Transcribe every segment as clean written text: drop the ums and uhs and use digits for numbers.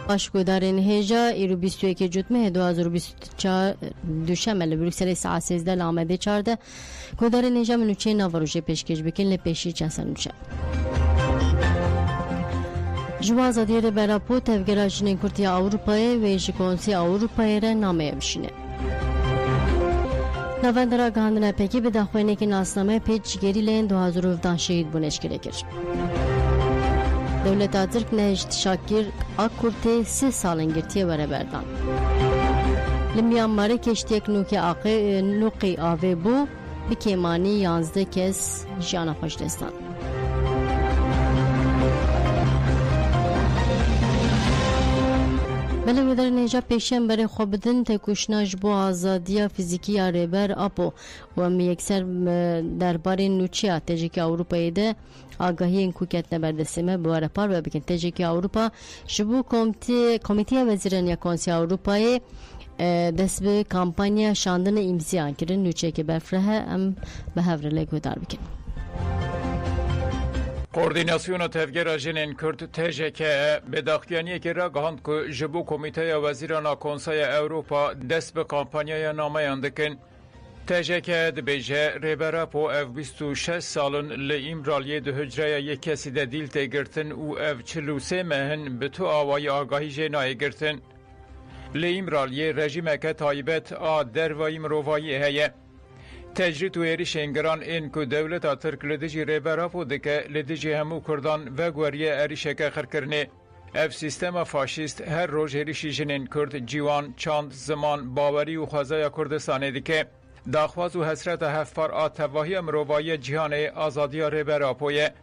Başgudarên hêja îro 21 Cutmehê 2024 duşeme li Brükselê saet 13 li Amedê çarde gudarên hêja min nûçeyên nava rojê pêşkêş bikin li pêşî çenser nûçe. Ji bo azadiyê rêbera Po tevgera jinên Kurd ya Ewropayê wê ji Konseyê Ewropayê re nameye bişîne. Navendera gihandina pekî bi daxuyanekî nasname pêç jigerîleyên 2017 şehîd bûn eşkere kir. Devleta Tirk Neşt Şakir a Kurtê 3 salên girtiye were berdan. Li Myanmarê keştiyek nûqê avê bû bi kêmanî 11 kes jiyana xwe ji dest dan. Belê gudarên hêja pêşemberê xwe bidin têkoşîna ji bo azadiya fîzîkî ya rêber Apo û em yekser derbarê nûçeya têjekî Ewropayê de agahiyên ku ketine berdestîme bi were par ve bikin. Têjekî Ewropa ji bo Komîteya Wezîran ya Konseyê Ewropayê dest bi kampanya şandina îmziyan kirin nûçeyekê berfireh em bi hev re lê gudar bikin. Koordinasyona tevgera jinên Kurd TJK bi daxuyaniyekê re gihand ku ji bo Komîteya Wezîran a Konseyê Ewropa dest bi kampanyaya nameyan dikin. TJK dibêje rêbera Po ev 26 salin li îmraliyê di hicreya yek kesî de dîl tê girtin û ev 43 mehin bi tu awayî agahî jê nayê girtin. Li îmraliyê rejîmeke taybet a dervayî mirovayî heye. Tecrit û êrişên giran ên ku dewleta Tirk li dijî rêbera Po dike li dijî hemû Kurdan vegweriye êrişeke xirkirinê. Ev sîstema faşîst her roj êrişî jinên Kurd cîwan, çand, ziman, bawerî û xwezaya Kurdistanê dike. Daxwaz û hesreta hevpar a tevahiya mirovayiya cîhanê azadiya rêbera Po ye.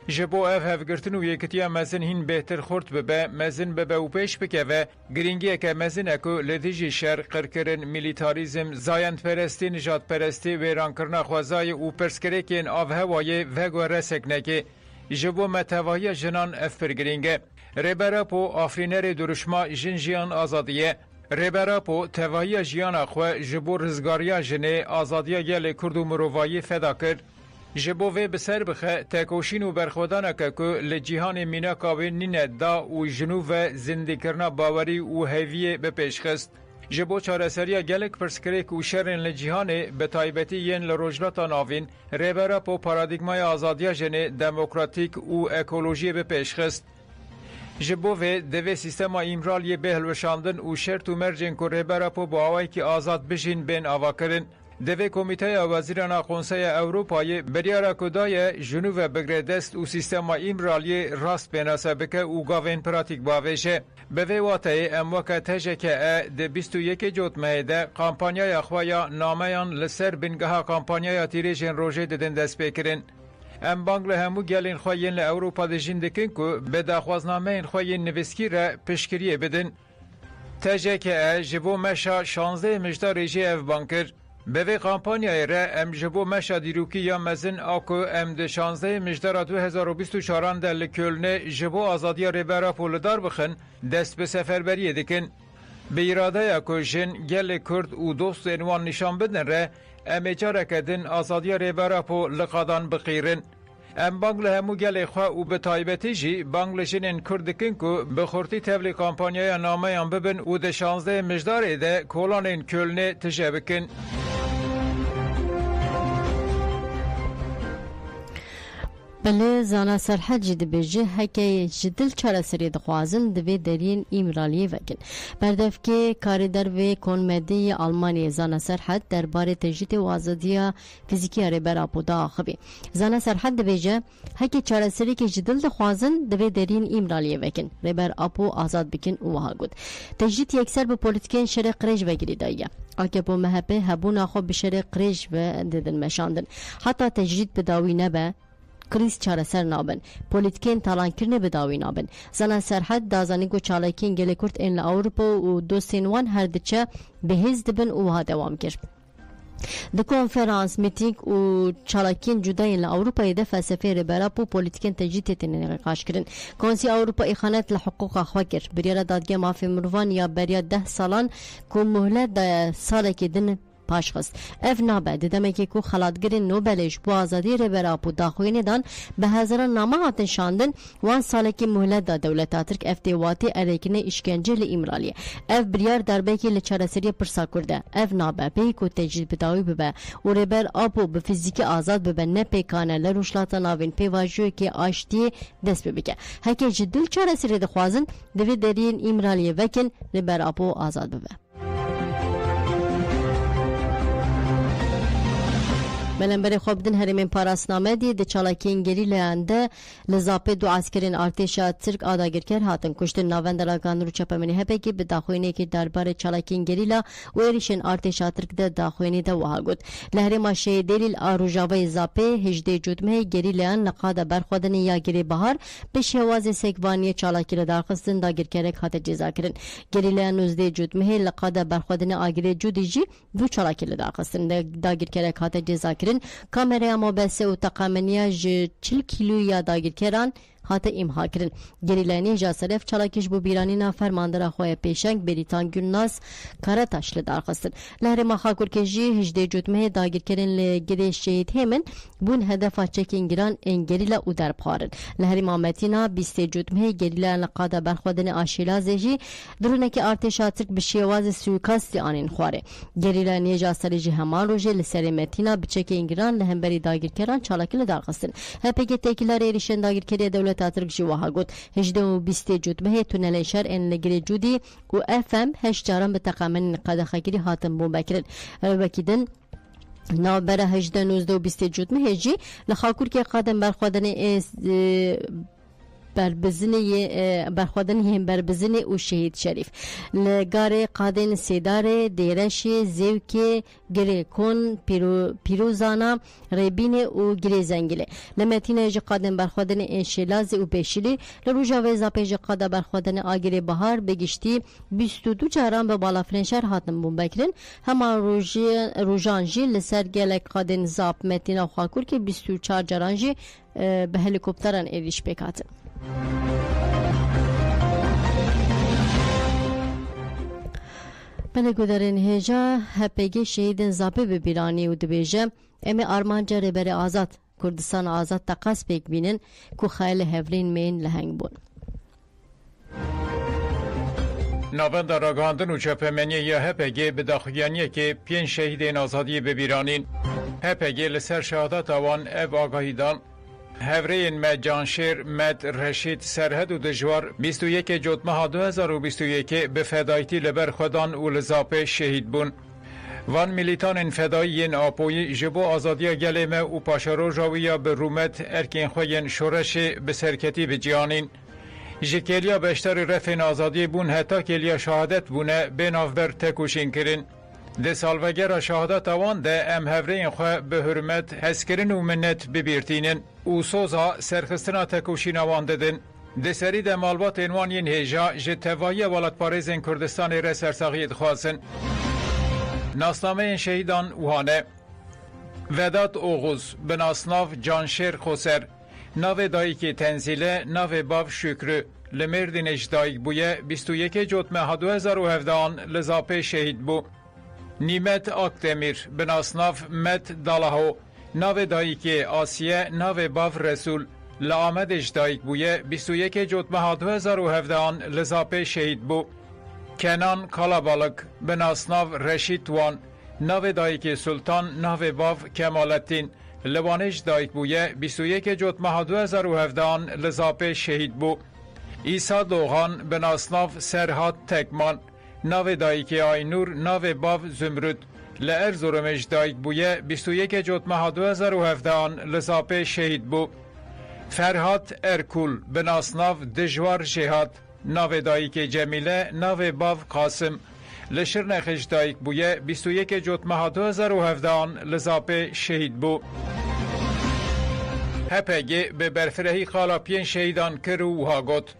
Ji bo ev hevgirtin û yekitiya mezin hîn bêhtir xurt bibe, mezin bibe û pêş bikeve, giringiyeke mezin e ku li dijî şer, qirkirin, milîtarîzm, zayendperestî, nijadperestî, wêrankirina xwezayê û pirsgirêkên avhewayê vegwere seknekê. Ji bo me tevahiya jinan ev pir giring e. Rêbera Po afrînerê duruşma jin jiyan azadiye. Rêbera Po tevahiya jiyana xwe ji bo rizgariya jinê azadiya gelê Kurd û mirovayî feda kir. Ji bo vê bi ser bixe tekoşîn û berxwedaneke ku li cîhanê mînaka wê nîne da û jinû ve zindîkirina bawerî û hêviyê bi pêşxist. Ji bo çareseriya gelek pirskirêk û şerên li cîhanê bi taybetî yên li rojhilata navîn, rêbera Po paradigmaya azadiya jinê demokratîk û ekolojiyê bi pêşxist. Ji bo vê divê sîstema îmraliyê bê hilweşandin û şert û mercên ku rêbera Po bi awayekî azad bijîn bên avakirin. Divê Komîteya Wezîran a Konseyê Ewropayê biryara ku daye jinû bigire dest û sîstema îmraliyê rast pênase bike û gavên pratik bavêje. Bi vê wateyê em weke TJK di 21 Cotmehê de kampanyaya xwe ya nameyan li ser bingeha kampanyaya tîrêjên rojê didin destpêkirin. Em bang li hemû gelên xwe yên li Ewropa dijîn dikin ku bi daxwaznameyên xwe yên nivîskî re piştgiriyê bidin. TJK ji bo meşa 16 mijdarê jê ev bang kir. Bi vê kampanyayê re em ji bo meşa dîrokî ya mezin a ku em di 16 mijdara 2024 de li Kölnê ji bo azadiya rêbera Po li dar bixin dest bi seferberiyê dikin. Bi îradeya ku jin gelê Kurd û dostên wan nîşan bidin re em ê careke din azadiya rêbera Po li qadan bixîrin. Em bang li hemû gelê xwe û bi taybetî jî bang li jinên Kurd dikin ku bi xurtî tevlî kampanyaya nameyan bibin û di 16 mijdarê de kolanên Kölnê tije bikin. Belê zana Serhed jî dibêje heke ji dil çareseriyê dixwazin divê deriyên îmraliyê vekin. Berdevkê karîder vê Konmedeyê Almanyayê Zana Serhed derbarê tecrîtê û azadiya fîzîkî ya rêbera Po da axivî. Zana Serhed dibêje heke çareseriyekê ji dil dixwazin divê deriyên îmraliyê vekin. Rêber Apo azad bikin û wiha got. Tecrît yekser bi polîtikên şerê qirêj vekirî daye. AKP û MHP hebûna xwe bi şerê qirêj ve didin meşandin. Heta tecrît bi dawî nebe kriz çareser nabin. Politikên talankirinê bi dawî nabin. Zana Serhed dazanî ku çalakiyên gelê Kurd ên li Ewropa û dostên wan her diçe bihêz dibin û wiha dewam kir. Di konferans, mîting û çalakiyên cudayên li Ewropayê de felsefeyê rêbera Po politikên tecrîtê tên nîqaş kirin. Konseyê Ewropa îxanet li hiqûqa xwe kir. Biryara dadgeha mafê mirovan ya beriya 10 salan ku muhlet salekê din پاش خست اف نابه دمه که کو خلاتگر نوبلش بو آزادی ربر اپو داخوینه دان به هزاران نامه هاتن شاندن وان ساله که مهلت دا دولت ترک اف دیواتی اریکنه اشکنجه لإمرالیه اف بریار دربه که لچارسری پرسا کرده اف نابه پی کو تجدید بداوی ببه و ربر اپو به فیزیکی آزاد ببه نه پیکانه لروشلاتا ناوین پی واجوی که آشتی دست ببکه هکه جدل چارسری دخوازن دوی درین إمرالیه وکن ربر اپو آزاد ببه بلنبری خوب دن هرمین پاراسنامه دی د چالاکین گری لانده لزاپه دو عسکرین ارتشا ترک آداگر کر هاتن کشتن ناوندراگان رو چپمنی هپه که به داخوینه که درباره چالاکین گری لا و ایریشن ارتشا ترک ده داخوینه ده وها گود لهرما شه دلیل آروجاوه زاپه هجده جدمه گری لان نقاده برخودن یا گری بهار به شواز سیکوانی چالاکی لدارخستن داگر کرک هات جزا کرن گری لان نوزده جدمه لقاده برخودن آگری جودیجی دو چالاکی لدارخستن داگر کرک هات جزا کرن کامرای مابسه و تقامنیا 40 کیلو یا داگیر کران هات امها کرن گریلانی جاسرف چالاکیش بو بیرانینا فرماندرا خواه پیشنگ بریتان گلناس کارا تاشل دارخستن لهر مخاکور کجی هجده جدمه داگیر کرن لگری شهید همن بون هدفا چکین گران انگریلا او در پارن لهر مامتینا 20 جدمه گریلا لقاده برخودن آشیلا زیجی درونه که ارتشا ترک بشیواز سویکاستی آنین خواره گریلانی جاسر جی همان روژه لسر متینا بچکین گران لهمبری داگیر کران چالاکی دارخستن هپگی تکیلار ایریشن داگیر کری دولت تاترک جواها گود 18 جدمه تونل شهر ان لگری جودی و اف ام 8 جاران به تقامن قد خگری هاتم بوم بکرن وکیدن نابره 18 19 و 20 جدمه هجی لخاکور که قدم برخودن برخودن هم بربزنی و شهید شریف لگاره قادن سیدار دیرشی زیوکی گره کن پیروزانا ریبین و گره زنگله لمتین اج قادن برخودن انشلاز و پیشلی لروجا ویزا پیج قاده برخودن آگره بهار بگشتی 22 جاران به بالا فرنشر هاتن بوم بکرن هما روژان جی لسر گلک قادن زاب متینا خاکور که 24 جاران جی به هلیکوپتران ایریش بکاتن بله گذارن هجا هپگی شهیدن زابه به بیرانی و دبیجه امی آرمانجا ربر آزاد کردستان آزاد تقاس پیک بینن که خیل هفرین مین لهنگ بون ناوند راگاندن و چپمنی یا هپگی به داخلیانیه که 5 شهیدین آزادی به بیرانین هپگی لسر شهادت آوان اب آگاهیدان هفرین مد جانشیر مد رشید سرحد و دجوار 21 جدمه 2021 به فدایتی لبر خودان و لزاپه شهید بون وان میلیتان فدایین آپوی جبو آزادی گلمه و پاشارو جاویا به رومت ارکین خوین شورش به سرکتی به جیانین جکلیا بشتر رفین آزادی بون حتی کلیا شهادت بونه بینافبر تکوشین کرین ده سالوگر شهادت آوان ده ام هفرین خواه به حرمت هسکرین و منت ببیرتینن او سوزا سرخستنا تکوشین آوان ددن ده سری ده مالبات انوانین هیجا جتوایی والت پارزین کردستان را سرساقید خواستن ناسنامه این شهیدان وحانه وداد اوغوز به ناسناف جانشیر خوسر ناو دایکی تنزیله ناو باو شکر لمردینش دایک بویه 21 جدمه 2017 لزاپه شهید بو نیمت آکدمیر به ناسناف مت دالهو ناو دایکی آسیه ناو باو رسول لآمدش دایک بویه 21 جدمه 2017 لزاپه شهید بو کنان کالابالک به ناسناف رشید وان ناو دایکی سلطان ناو باو کمالتین لوانش دایک بویه 21 جدمه 2017 لزاپه شهید بو ایسا دوغان به ناسناف سرحاد تکمان ناو دایکی آینور ناو باو زمرد لارزورمش دایک بویه 21 جدمه 2017 لزاپه شهید بو فرهاد ارکول به ناسناف دجوار جهاد ناو دایکی جمیله ناو باو قاسم لشرنخش دایک بویه 21 جدمه 2017 لزاپه شهید بو هپگی به برفرهی خالا 5 شهیدان کرو و هاگوت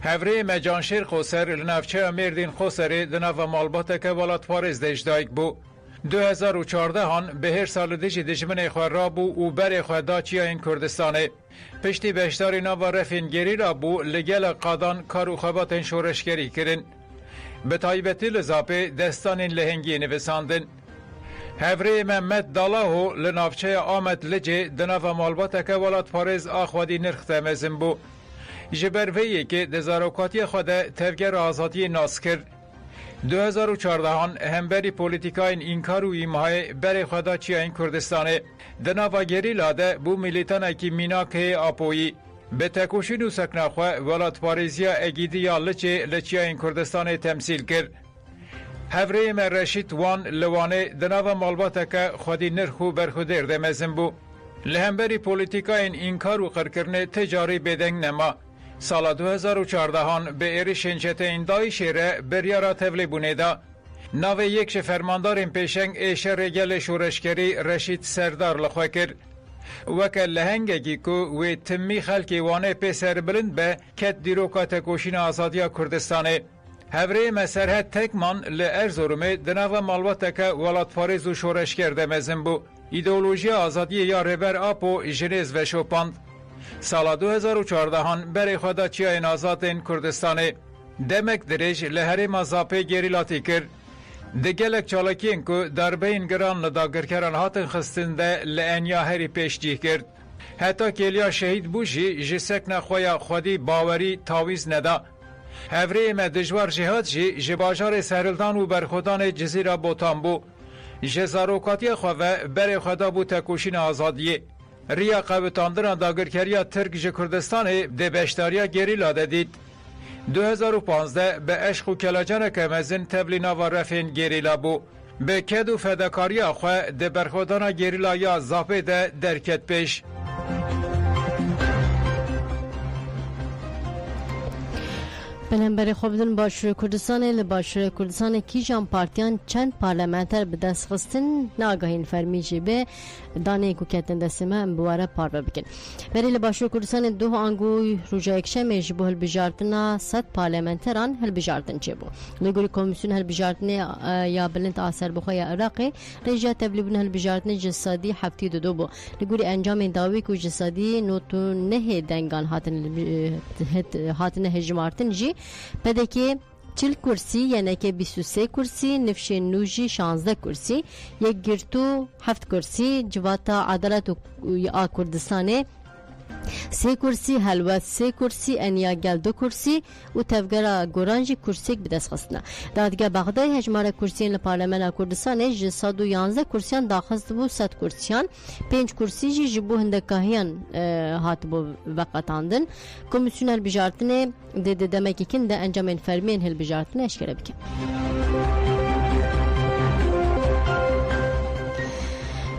هفره مجانشیر خوسر لنفچه مردین خوسری دنو مالبات که ولات فارز دجدایک بو 2014 هان به هر سال دیجی دجمن خواه را بو و بر خواه داچیا این کردستانه پشتی بشتاری ناو رفین گری را بو لگل قادان کارو خوابات شورشگری کرن به تایبتی لزاپه دستان لهنگی نویساندن هفری محمد دالاهو لنافچه آمد لجه دناف مالبات که ولات پاریز آخوادی نرخ تمزن بو. جبرویی که دزاروکاتی خود تفگر آزادی ناس کرد. 2014 همبری پولیتیکاین اینکار و ایمهای بر خدا چی این کردستانه. دناف گریلا ده بو میلیتان که میناکه آپویی. به تکوشین و سکناخواه ولات پاریزیا اگیدی یا لچی این کردستان تمثیل کرد. هفره من رشید وان لوانه دناو مالباتا که خودی نرخو برخودر دمزن بو. لهمبری پولیتیکا این اینکار و خرکرنه تجاری بدنگ نما. سال 2014 به ایرش انچت این دای شیره بریارا تولی بونه دا. ناو یک فرماندار این پیشنگ ایشه رگل شورشگری رشید سردار لخواه کرد. وکل لهنگی که وی تمی خلکی وانه پیسر بلند به کت دیروکات کوشین آزادیا کردستانه. هفره مسرحت تکمان لارزورمه دناو مالوات که ولات پاریز و شورش کرده مزن بو. ایدئولوژی آزادی یا ربر آپو جنیز و شوپاند. سال 2014 برای خدا چیاین آزاد این کردستانه. دمک درش لحری مزاپه گریلاتی کرد. دگلک چالکین که در بین گران نداگرکران هاتن خستنده لعنیا هری پیشجی کرد. حتی کلیا شهید بوشی جسک نخویا خودی باوری تاویز ندا. هفره ما دجوار جهاد جی باجار سهرلدان و برخودان جزیره بوتان بو. جزاروکاتی خواه بر خدا بو تکوشین آزادیه. ریا قوتاندران داگرکریا ترک جه کردستان ده بشتاریا گریلا دید. 2015 به عشق و کلاجان کمزن تبلینا و رفین گریلا بو. به کد و فداکاریا خواه ده برخودان گریلا یا زاپه ده درکت پیش. بلنبری خوبدن باشور کردستان لباشور کردستان کیجان پارتیان چند پارلمانتر به دست خستن ناگاهین فرمیجی به دانه کوکتن دستمه ام بواره پاربه بکن. بری لباشور کردستان دو آنگوی روژا اکشمه جبو هل بجارتنا 100 پارلمانتران هل بجارتن چه بو. لگوری کمیسیون هل بجارتن یا بلند آثار بخواه عراقی رجا تبلیبون هل بجارتن جسادی هفتی دو بو. لگوری انجام داوی کو جسادی نوتو نه دنگان هاتن هجمارتن جی پده که 40 کرسی یعنی که 23 کرسی نفشین نوجی 16 کرسی یک گرتو 7 کرسی جواتا عدالت و کردستانه 3 کرسی هلوت 3 کرسی انیا گل 2 کرسی و تفگرا گورانجی کرسی به دست خستنه دادگاه بغداد هجمار کرسیان لپارلمان کردستان ج 111 کرسیان داخست بو 100 کرسیان 5 کرسی جی جبو هندکاهیان هات بو وقتاندن کمیسیون البجارتنه ده دمکی کن ده انجام فرمین هلبجارتنه اشکره بکن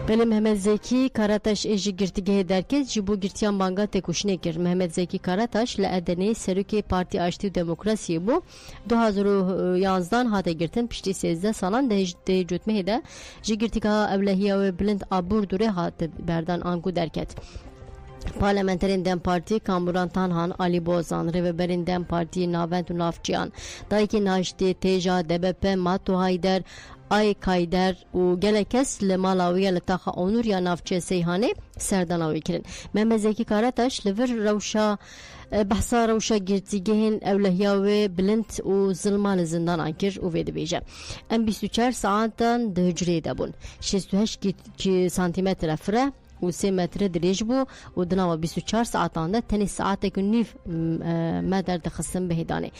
بله محمد زکی کاراتاش ایجی گرتیگه درکت جبو گرتیان بانگا تکوشنه کرد. محمد زکی کاراتاش لعدنه سروک پارتی آشتی و دموکراسی بو 2011 هاته گرتن پشتی 13 سالان ده جوتمه ده جی گرتیگه اولهیه و بلند آبور دوره هاته بردان آنگو درکت. پارلمانترین دم پارتی کامبوران تانهان علی بوزان ریوبرین دم پارتی ناوند و نافچیان دایکی ناشتی تیجا دبپ ماتو هایدر آی کایدر و گلکس لمالاویه لطاقه اونور یا نافچه سیحانه سرداناوی کرن. محمد زکی کاراتاش لور روشا بحثا روشا گرتیگهن اولهیاوی بلند و ظلمان زندان انکر و ویده بیجه. ام 24 ساعتان ده هجری دبون 68 سانتیمتر افره و 3 متر دریج بو و دناو 24 ساعتان ده تنی ساعت که نیف مدر دخستن بهدانه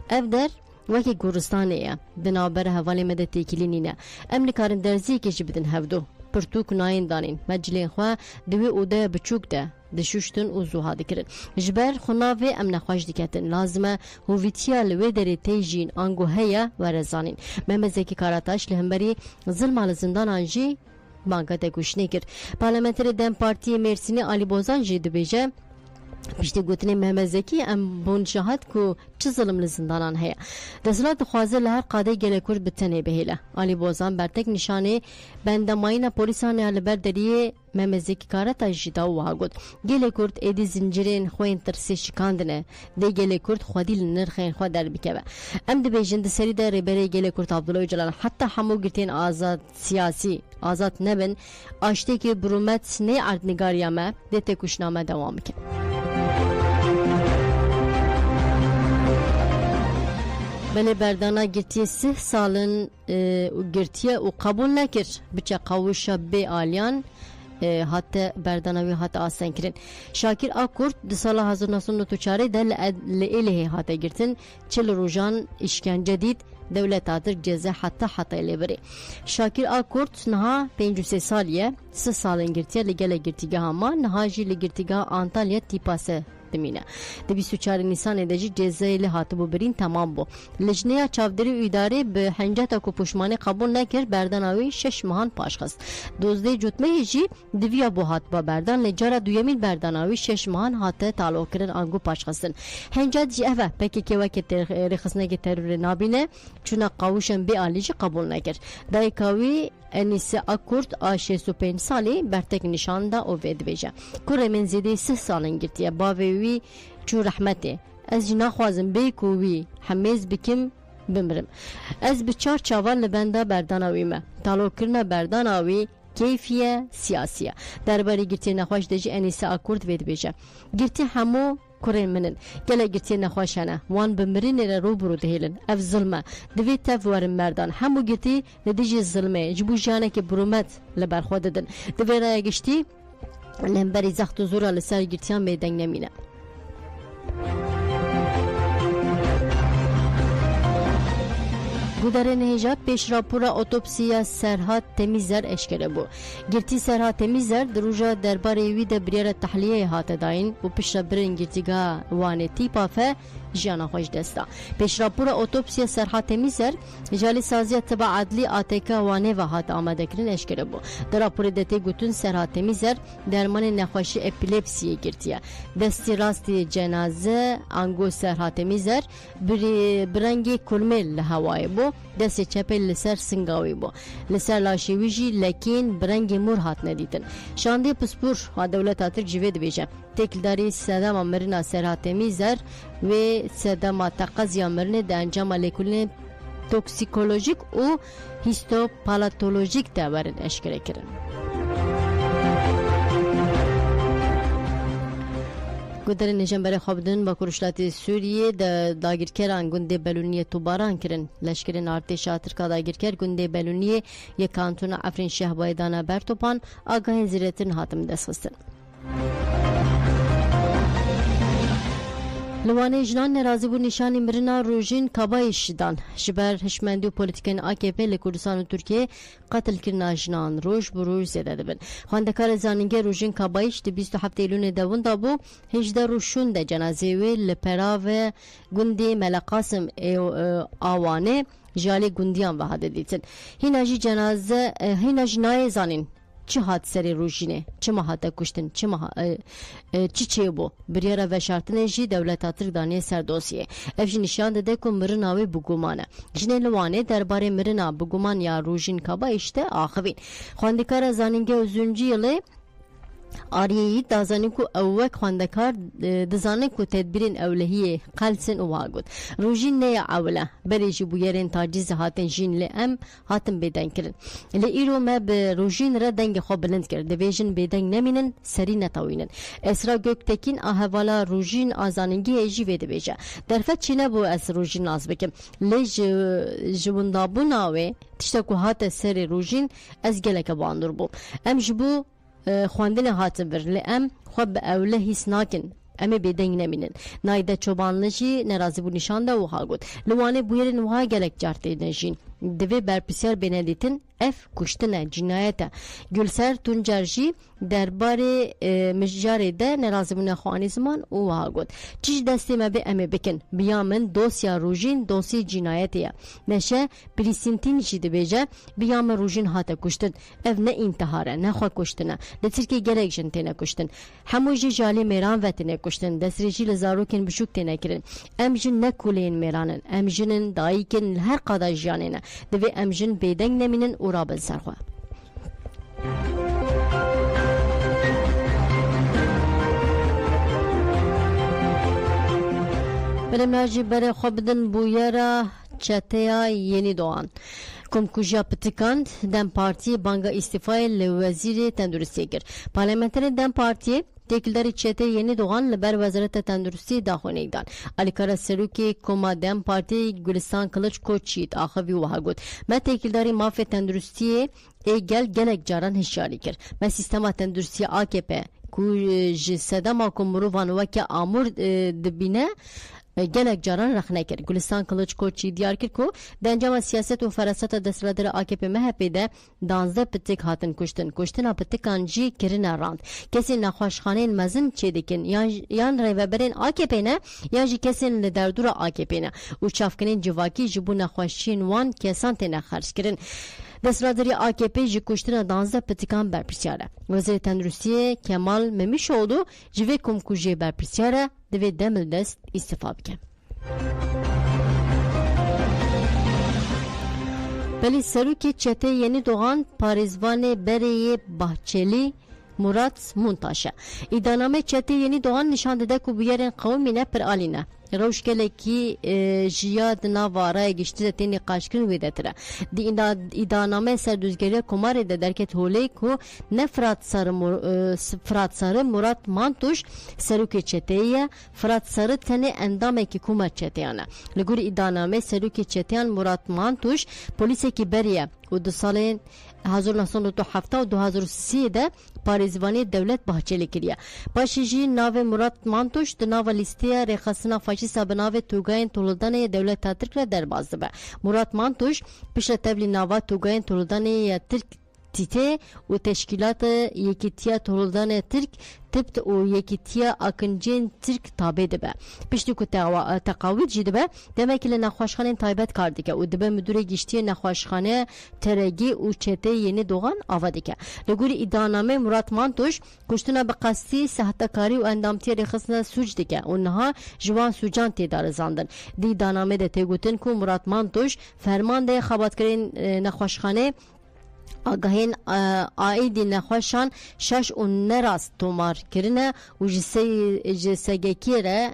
اف در وکی گورستانه دناو بر حوالی مده تیکیلی نینه ام نکارن درزی که جی بدن هفدو پرتوک ناین دانین مجلین خواه دوی اوده بچوک ده دشوشتن و زوها دکرن جبر خناوه ام نخواش دکتن لازمه هویتیا لوی دری تیجین آنگو هیا و رزانین محمد زکی کاراتاش لهمبری ظلم زندان آنجی بانکا تکوشنه کرد. پارلمانتر دم پارتی مرسینی علی بوزان جی دبیجه پشتی گوتنی محمد زکی ام بون شهاد کو چه ظلم لزندانان هیا. دستلات خوازه لهر قاده گله کرد بتنه بهیله. علی بوزان برتک نشانه بندماینا پولیسان البر دریه محمد زکی کارتا جدا و هاگود. گله کرد ایدی زنجیرین خوین ترسی شکاندنه. دی گله کرد خودی لنرخین خود در بکوه. ام دبیجند سری در بری گله کرد عبدالله جلال حتی همو گرتین آزاد سیاسی آزاد نبن آشتی که برومت نه اردنگاریامه دیت کشنامه دوام کن. بله بردانا گرتی 3 سالن گرتیه و قبول نکر بچه قوشا بی آلیان حتی بردانوی حتی آسان کرن شاکر آکورد ده سال 1994 ده لئله حتی گرتن 40 روزان اشکنجه دید دولت آتر جزه حتی لیبری شاکر آکورد نها 53 سالیه 3 سالن گرتیه لگل گرتیگه هما نها جی لگرتیگه آنتالیا تیپاسه دمینه ده 24 نیسان دجی جزه لی هاتبو برین تمام بو لجنه چاودری اداره به حنجتا کو پشمانی قبول نکر بردانوی 6 ماهان پاش خست دوزده جوتمه جی دویا بو هات با بردان لجارا دویمین بردانوی 6 ماهان هاته تعلق کرن آنگو پاش خستن هنجات جی اوه پکی که وقت رخصنه که ترور نابینه چون قاوشن بی آلیجی قبول نکر دایکاوی انیس اکورد آشه 65 سالی برتک نشان دا او وید بیجه کره من زیده 3 سالن گرتیه باوی چون رحمته از جنا خوازم بی کووی همیز بکم بمرم از بچار چاوان لبنده برداناوی ما تالو کرنا برداناوی کیفیه سیاسیه درباره گرتی نخواش دجی انیس اکورد وید بیجه گرتی همو کرین منن گله گرتی نخواشانه وان بمرین رو برو دهیلن اف ظلمه دوی تف ورم مردان همو گرتی ندیجی ظلمه جبو جانه که برومت لبرخوا ددن دوی رای گشتی لنبری زخت و زورا لسر گرتیان میدنگ نمینه گودار نهجا پیش راپورا اوتوپسیا سرحد تمیزر اشکره بو گرتی سرحد تمیزر دروجا درباره وی د بریر تحلیه هات داین و پیش برین گرتیگا وانه تیپا فه جانا خوش دستا پیش راپورا اوتوپسیا سرحد تمیزر جالی سازی تبع عدلی آتیکا وانه و هات آماده کرن اشکره بو در راپور دته گوتون سرحد تمیزر درمان نخوشی اپیلپسی گرتیه دستی راستی جنازه انگو سرحد تمیزر برنگی کلمل لهوای بو دست چپل لسر سنگاوی بو لسر لاشیویجی لکن برنگ مور هات ندیدن شانده پسپور و دولت آتر جوید بیجه تکلداری سدام مرنا سرحد تمیزر و سدام تقضی مرنه ده انجام لیکولین توکسیکولوژیک و هیستوپالاتولوژیک دورن اشکره کرن گودر نشان برای خوابدن با کرشلات سوریه داگیرکران گنده بلونیه توباران کرن لشکرین ارتش آترکا داگیرکر گنده بلونیه یک کانتون افرین شهبایدانه برتوپان آگاهین زیرتن حاتم دست خستن لوانه جنان نرازی بو نشانی مرنا روژین کابایش دان جبر هشمندی و پولیتیکن AKP لکردستان و ترکیه قتل کرنا جنان روش بو روش زیده دبن خواندکار زانینگه روژین کابایش دی 27 ایلون دوون دا بو 18 روشون ده جنازه وی لپراو گندی ملقاسم آوانه جالی گندیان وحده دیتن هیناجی جنازه هیناجی نای زانین چه هات سری روژینه چه ماهاته کشتن چه بو بریاره و شرطنه جی دولت آترک دانیه سر دوسیه افجی نشان داده که مرناوی بگومانه جنه لوانه درباره مرنا بگومان یا روژین کابا اشته آخوین خواندکار زانینگه و زونجی یلی آریایی دازانی کو اوک خواندکار دزانی کو تدبیرین اولهیه قلسن و واگود روژین نیا اوله بریجی بو یرین تاجیز هاتن جین لی ام هاتن بیدن کرن لی ایرو ما به روژین را دنگ خواب بلند کرد دویجن بیدن نمینن سری نتاوینن اسرا گوکتکین آهوالا روژین آزاننگی ایجی ویده بیجه درفت چینه بو از روژین ناز بکم لی جوندابو ناوه تشتا کو هات سری روژین از گلک باندور بو ام جبو خواندن هاتن بر لام خواب اوله هیس ناکن امی بیدنگ نمینن نایده چوبانلجی نرازی بو نشان دا وها گود لوانه بویرن وها گلک جارتی نجین دوی برپسیار بینیدیتن اف کشتنه جنایته گلسر تونجرجی درباره مجاری ده نرازی بو نخوانی زمان وها گود چیش دستی ما به امی بکن بیامن دوسیا روژین دوسی جنایتیه نشه پریسینتین جیده بیجه بیامن روژین هاته کشتن اف نه انتحاره نه خواه کشتنه دسترکی گلک جن تینه کشتن هموجی جالی میران و تینه کشتن دستریجی لزاروکن بشوک تینه کرن ام جن نکولین میرانن ام جنن دایکن هر قدا جانینه دوی ام جن بیدنگ نمینن و رابل سرخواه برمجی برای خواب بدن بویرا چتیا یعنی دوان کمکوژیا پتکاند دم پارتی بانگا استیفای لوزیر تندرستی کرد پارلمانتر دم پارتی تکیلداری چته یعنی دوغان لبر وزارت تندرستی داخونه دان الیکارا سروکی کمادم پارتی گلستان کلچ کوچید آخوی وها گود ما تکیلداری مافی تندرستی گلک جاران هشیاری کرد ما سیستم تندرستی AKP کو جسدما کومروان وک امور دبینه gelek caran rexne kir. Gulistan Kılıçkoçi diyar kir ku dencama siyaset û feraseta desthilatê AKP MHP'de 12 pitik hatin kuştin. Kuştina pitikan jî kirine rand. Kesên nexweşxaneyên mezin çê dikin yan rêveberên AKP ne yan jî kesên li derdora AKP ne û çavkinên civakî ji bo nexweşiyên wan kesan têne xerckirin. Desthilatê AKP ji kuştina 12 pitikan berpirsiyar e. Wezîrê Tenduristiyê Kemal Memişoğlu ji vê komkujiyê berpirsiyar e divê demil dest îstifa bike. Belî serokê çetê Yeni Doğan parêzvanê Bereyê Bahçeli Murat Muntaş e. İddianame çetê Yeni Doğan nişan dide ku bûyerên qewmî ne pir alî ne. Rewşkelekî jiya di nav arayê giştî de tên nîqaşkirin wê de tire. Di îdaname serdûzgeriya Komarê de derket holê ku ne Firat Sarı Murat Mantuş serokê çeteyê ye. Firat Sarı tenê endamekî Kumer çeteyan e. Li gor îdaname serokê çeteyan Murat Mantuş polîsekî beriye û di salên 1997 û 2003 de parêzvanî Devlet Bahçeli kiriye. Paşê jî navê Murat Mantuş di nava lîsteya rêxistina faşîsta bi navê Tugayên Tolûdanê Devleta Tirk re derbas dibe. Murat Mantuş pişta tevlî nava Tugayên Tolûdanê ya Tirk tîtê û Teşkîlata Yekîtiya Tolûdanê Tirk Tipt û Yekîtiya Akincên Tirk tabe dibe. Piştî ku teqawît jî dibe demekî li nexweşxaneyên taybet kar dike û dibe müdûrê giştiyê nexweşxane Teregî û çetê Yeni Doğan ava dike. Li gorî îdaname Murat Mantuş kuştina bi qestî sahtekarî û endamtiya rêxistina suç dike û niha ji wan sucan tê darizandin. Di îdaname de tê gotin ku Murat Mantuş ferman de xebatkirên nexweşxane Agahên aîdî nexweşan şeş û nerast tomar kirine û ji SGK re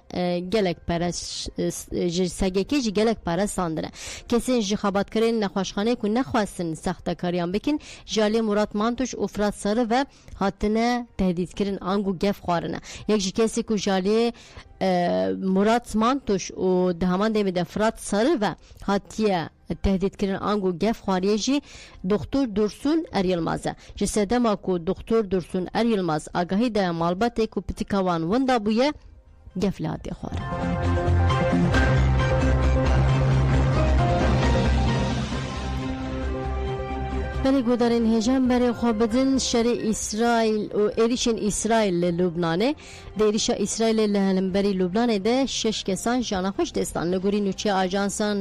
gelek perestandine. Kesên ji xebatkirên nexweşxaneyê ku nexwestin sextekariyan bikin ji alî Murat Mantuş û Firat Sarı ve hatine tehdîtkirin angu gef xwarine. Yek ji kesî ku ji alî Murat Mantuş û di heman demê de Firat Sarı ve hatiye tehditkirin angu gef xwariye jî Doktor Dursun Eryilmaz e. Ji sedema ku Doktor Dursun Eryilmaz agahî de malbatê ku pitika wan winda bûye gef li hatiye xware. Belê gudarên hêjan berê xwe bidin şerê İsrail û êrişên İsrail li Lubnanê. Di êrişa İsrailê li helimberî Lubnanê de 6 kesan jana xwe ji destan. Li gorî nûçeya Ajansa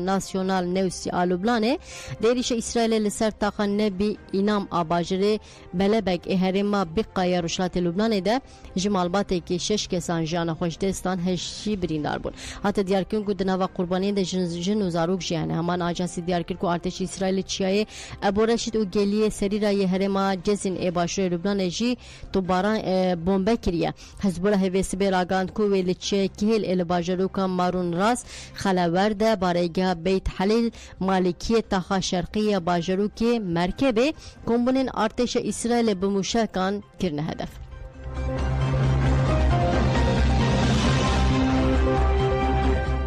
Nasyonal Newsî a Lubnanê di êrişa İsrailê li ser taxa Nebî Înam a bajirê Belebek ê herêma Biqqa ya Rûşlatê Lubnanê de ji malbatekî 6 kesan jana xwe ji destan heşî birîndar bûn. Hate diyarkirin ku di nava qurbaniyên de jin û zarok jî hene. Heman ajansî diyar kir ku artêşa İsrailê Çiyayê Reşit û geliyê serîrayê herêma Cezîn ê başûrê Lubnanê jî tûbaran bombe kiriye. Hezbollah hêvê sibê ragand ku wê li Çekîl ê li bajaroka Marûn Ras Xelewer de barêgeha Beyt Helîl Malikiyê taxa şerqî ya bajarokê Merkebê kombinên artêşa İsrailê bi mûşekan kirine hedef.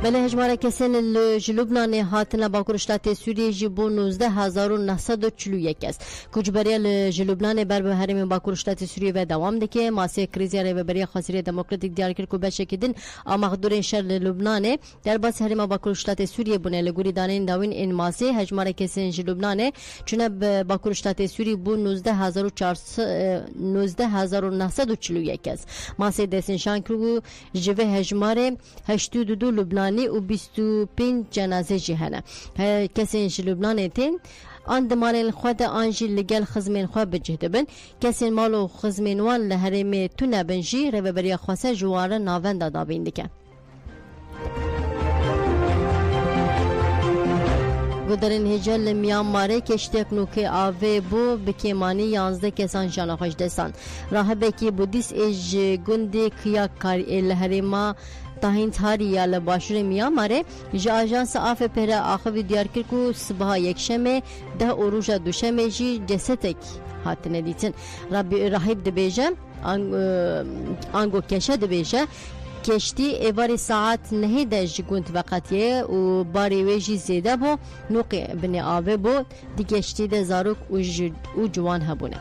Belê hejmara kesên ji Lubnanê hatine Bakurşlatê Sûriyê jî bo 1941 kes. Koçberiya ji Lubnanê ber bi herêmên Bakurşlatê Sûriyê ve dewam dike. Masaya krîziya Rêveberiya Xwezîrê Demokratîk diyar kir ku beşekî din a mexdûrên şer li Lubnanê derbas herêma Bakurşlatê Sûriyê bûne. Li gorî danên dawîn ên masê hejmara kesên ji Lubnanê çûne bi Bakurşlatê Sûriyê bû 1941 kes. Masê destnîşan kir ku ji vê hejmarê 82 Lubnanî û 25 cenaze jî hene. Kesên ji Lubnanê tên an di malên xwe de an jî li gel xizmên xwe bicih dibin. Kesên mal û xizmên wan li herêmê tune bin jî Rêveberiya Xweser ji wan re navenda dabîn dike. Gudarên hêja li Myanmarê keştiyek nûkê avê bû bi kêmanî 11 kesan jana xwe ji destan. Rahibekî Budîst ê ji gundê Kiya li herêma Tahintariya li başûrê Myanmarê ji ajansa AFP re axivî diyar kir ku sibaha yekşemê 10 û roja duşemê jî cesetek hatine dîtin. Rahîb dibêje انگو کشه دبیجه کشتی ایواری ساعت نه دج گونت وقتیه و باری ویجی زیده بو نوقی بنی آوه بو دی کشتی ده زاروک و جوان هبونه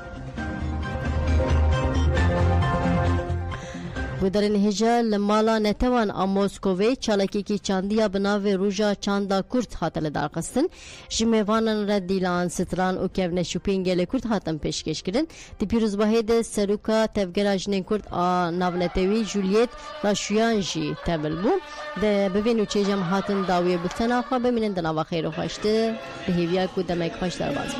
بودرین هجا لمالا نتوان آموسکووی چالکی کی چاندیا بناوی روژا چاندا کرد حاطل دارقستن جمیوانن رد دیلان ستران و کevne شوپینگل کرد حاتم پیشکش کردن دی پیروزباهی ده سروکا تفگراجنین کرد ناولتوی جولیت راشویان جی تبل بو ده ببینو چه جمع حاتن داوی بلتن آخوا بمینن دناوا خیر و خوشته به هیویا کود دمک خوش در باز